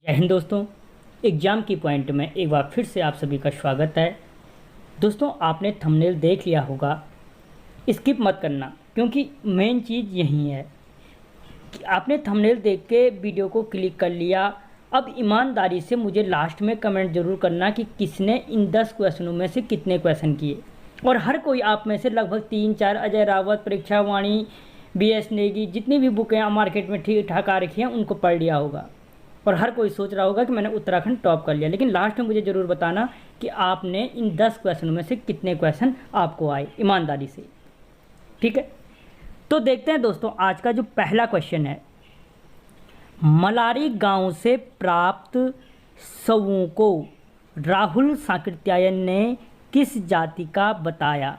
जय हिंद दोस्तों। एग्ज़ाम की पॉइंट में एक बार फिर से आप सभी का स्वागत है। दोस्तों, आपने थंबनेल देख लिया होगा, स्किप मत करना क्योंकि मेन चीज़ यही है कि आपने थंबनेल देख के वीडियो को क्लिक कर लिया। अब ईमानदारी से मुझे लास्ट में कमेंट ज़रूर करना कि किसने इन 10 क्वेश्चनों में से कितने क्वेश्चन किए। और हर कोई आप में से लगभग 3-4 अजय रावत, परीक्षा वाणी, BS नेगी, जितनी भी बुकें मार्केट में ठीक ठाक आ रखी हैं उनको पढ़ लिया होगा। और हर कोई सोच रहा होगा कि मैंने उत्तराखंड टॉप कर लिया। लेकिन लास्ट में मुझे ज़रूर बताना कि आपने इन 10 क्वेश्चनों में से कितने क्वेश्चन आपको आए, ईमानदारी से। ठीक है, तो देखते हैं दोस्तों, आज का जो पहला क्वेश्चन है, मलारी गांव से प्राप्त शवों को राहुल सांकृत्यायन ने किस जाति का बताया।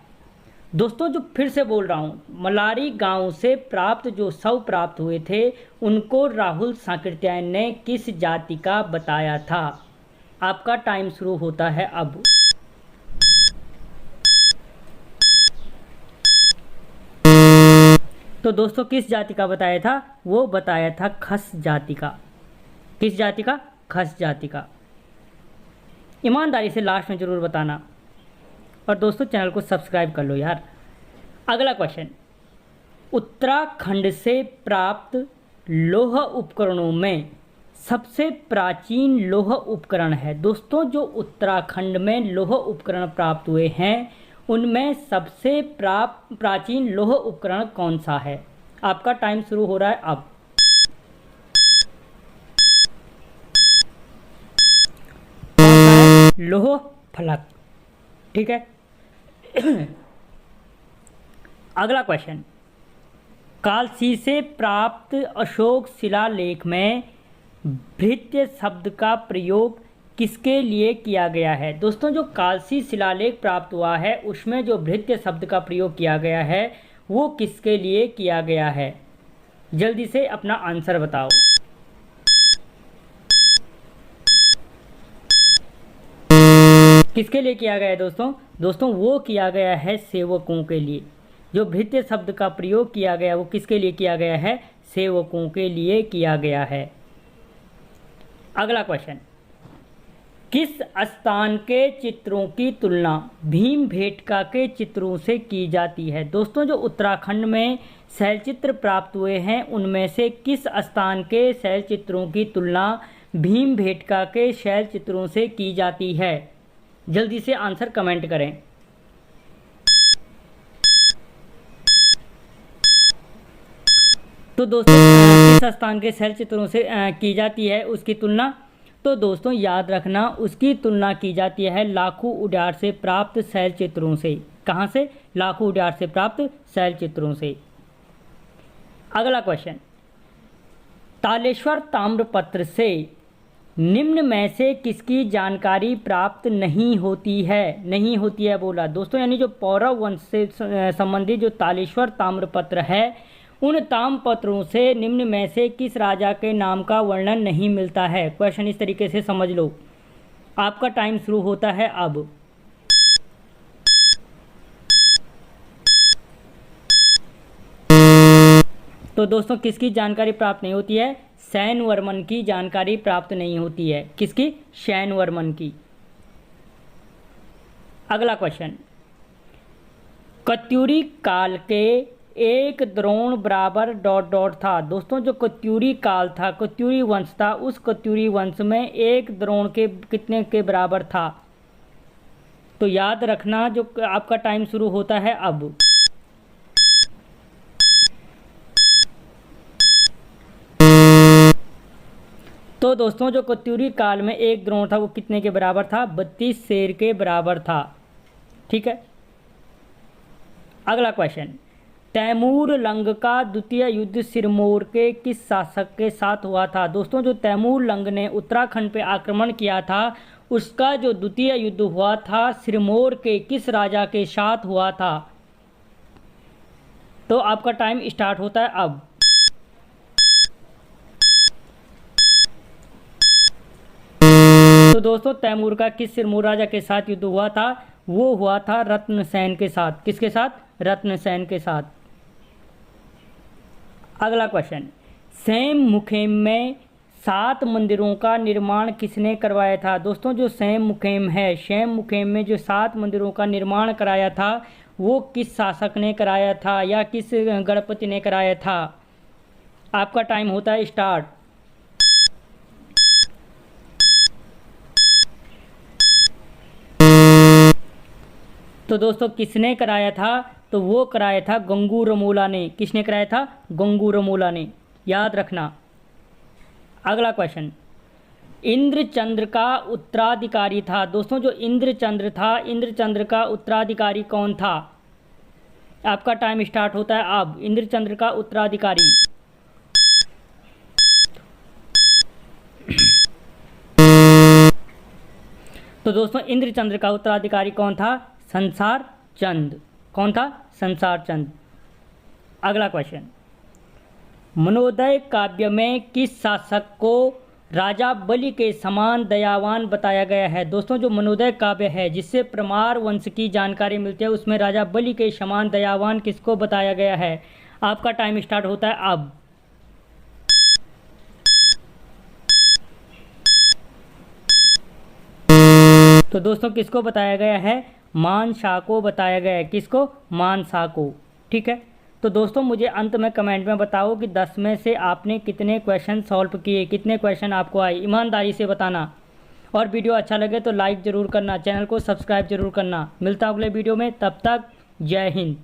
दोस्तों, जो फिर से बोल रहा हूँ, मलारी गांव से प्राप्त जो शव प्राप्त हुए थे उनको राहुल सांकृत्यायन ने किस जाति का बताया था। आपका टाइम शुरू होता है अब। तो दोस्तों, किस जाति का बताया था? वो बताया था खस जाति का। किस जाति का? खस जाति का। ईमानदारी से लास्ट में ज़रूर बताना। और दोस्तों, चैनल को सब्सक्राइब कर लो यार। अगला क्वेश्चन, उत्तराखंड से प्राप्त लौह उपकरणों में सबसे प्राचीन लौह उपकरण है। दोस्तों, जो उत्तराखंड में लौह उपकरण प्राप्त हुए हैं उनमें सबसे प्राचीन लौह उपकरण कौन सा है? आपका टाइम शुरू हो रहा है अब। लौह फलक। ठीक है। अगला क्वेश्चन, कालसी से प्राप्त अशोक शिलालेख में भृत्य शब्द का प्रयोग किसके लिए किया गया है? दोस्तों, जो कालसी शिलालेख प्राप्त हुआ है उसमें जो भृत्य शब्द का प्रयोग किया गया है वो किसके लिए किया गया है? जल्दी से अपना आंसर बताओ। किसके लिए किया गया है दोस्तों? दोस्तों, वो किया गया है सेवकों के लिए। जो भृत्य शब्द का प्रयोग किया गया वो किसके लिए किया गया है? सेवकों के लिए किया गया है। अगला क्वेश्चन, किस स्थान के चित्रों की तुलना भीमबेटका के चित्रों से की जाती है? दोस्तों, जो उत्तराखंड में शैलचित्र प्राप्त हुए हैं उनमें से किस स्थान के शैलचित्रों की तुलना भीमबेटका के शैलचित्रों से की जाती है? जल्दी से आंसर कमेंट करें। तो दोस्तों, किस स्थान के शैलचित्रों से की जाती है उसकी तुलना? तो दोस्तों, याद रखना, उसकी तुलना की जाती है लाखू उड्यार से प्राप्त शैलचित्रों से। कहाँ से? लाखू उड्यार से प्राप्त शैलचित्रों से। अगला क्वेश्चन, तालेश्वर ताम्रपत्र से निम्न में से किसकी जानकारी प्राप्त नहीं होती है? नहीं होती है बोला दोस्तों, यानी जो पौरव वंश से संबंधित जो तालेश्वर ताम्रपत्र है उन ताम्रपत्रों से निम्न में से किस राजा के नाम का वर्णन नहीं मिलता है? क्वेश्चन इस तरीके से समझ लो। आपका टाइम शुरू होता है अब। तो दोस्तों, किसकी जानकारी प्राप्त नहीं होती है? सैनवर्मन की जानकारी प्राप्त नहीं होती है। किसकी? सैनवर्मन की। अगला क्वेश्चन, कत्यूरी काल के एक द्रोण बराबर ... था। दोस्तों, जो कत्यूरी काल था, कत्यूरी वंश था, उस कत्यूरी वंश में एक द्रोण के कितने के बराबर था? तो याद रखना, जो आपका टाइम शुरू होता है अब। तो दोस्तों, जो कत्यूरी काल में एक द्रोण था वो कितने के बराबर था? 32 शेर के बराबर था। ठीक है। अगला क्वेश्चन, तैमूर लंग का द्वितीय युद्ध सिरमौर के किस शासक के साथ हुआ था? दोस्तों, जो तैमूर लंग ने उत्तराखंड पे आक्रमण किया था उसका जो द्वितीय युद्ध हुआ था सिरमौर के किस राजा के साथ हुआ था? तो आपका टाइम स्टार्ट होता है अब। तो दोस्तों, तैमूर का किस सिरमौर राजा के साथ युद्ध हुआ था? वो हुआ था रत्नसेन के साथ। किसके साथ? रत्नसेन के साथ। अगला क्वेश्चन, सेम मुखेम में 7 मंदिरों का निर्माण किसने करवाया था? दोस्तों जो शैम मुखेम है, शैम मुखेम में जो 7 मंदिरों का निर्माण कराया था वो किस शासक ने कराया था या किस गणपति ने कराया था? आपका टाइम होता है स्टार्ट। तो दोस्तों किसने कराया था? तो वो कराया था गंगू रमोला ने। किसने कराया था? गंगू रमोला ने, याद रखना। अगला क्वेश्चन, इंद्रचंद्र का उत्तराधिकारी था। दोस्तों जो इंद्रचंद्र था, इंद्रचंद्र का उत्तराधिकारी कौन था? आपका टाइम स्टार्ट होता है अब। इंद्रचंद्र का उत्तराधिकारी, तो दोस्तों इंद्रचंद्र का उत्तराधिकारी कौन था? संसार चंद। कौन था? संसार चंद। अगला क्वेश्चन, मनोदय काव्य में किस शासक को राजा बलि के समान दयावान बताया गया है? दोस्तों जो मनोदय काव्य है जिससे परमार वंश की जानकारी मिलती है उसमें राजा बलि के समान दयावान किसको बताया गया है? आपका टाइम स्टार्ट होता है अब। तो दोस्तों किसको बताया गया है? मानशाह को बताया गया है। किसको? मानशाह को। ठीक है, तो दोस्तों मुझे अंत में कमेंट में बताओ कि 10 में से आपने कितने क्वेश्चन सॉल्व किए, कितने क्वेश्चन आपको आए, ईमानदारी से बताना। और वीडियो अच्छा लगे तो लाइक ज़रूर करना, चैनल को सब्सक्राइब जरूर करना। मिलता हूं अगले वीडियो में, तब तक जय हिंद।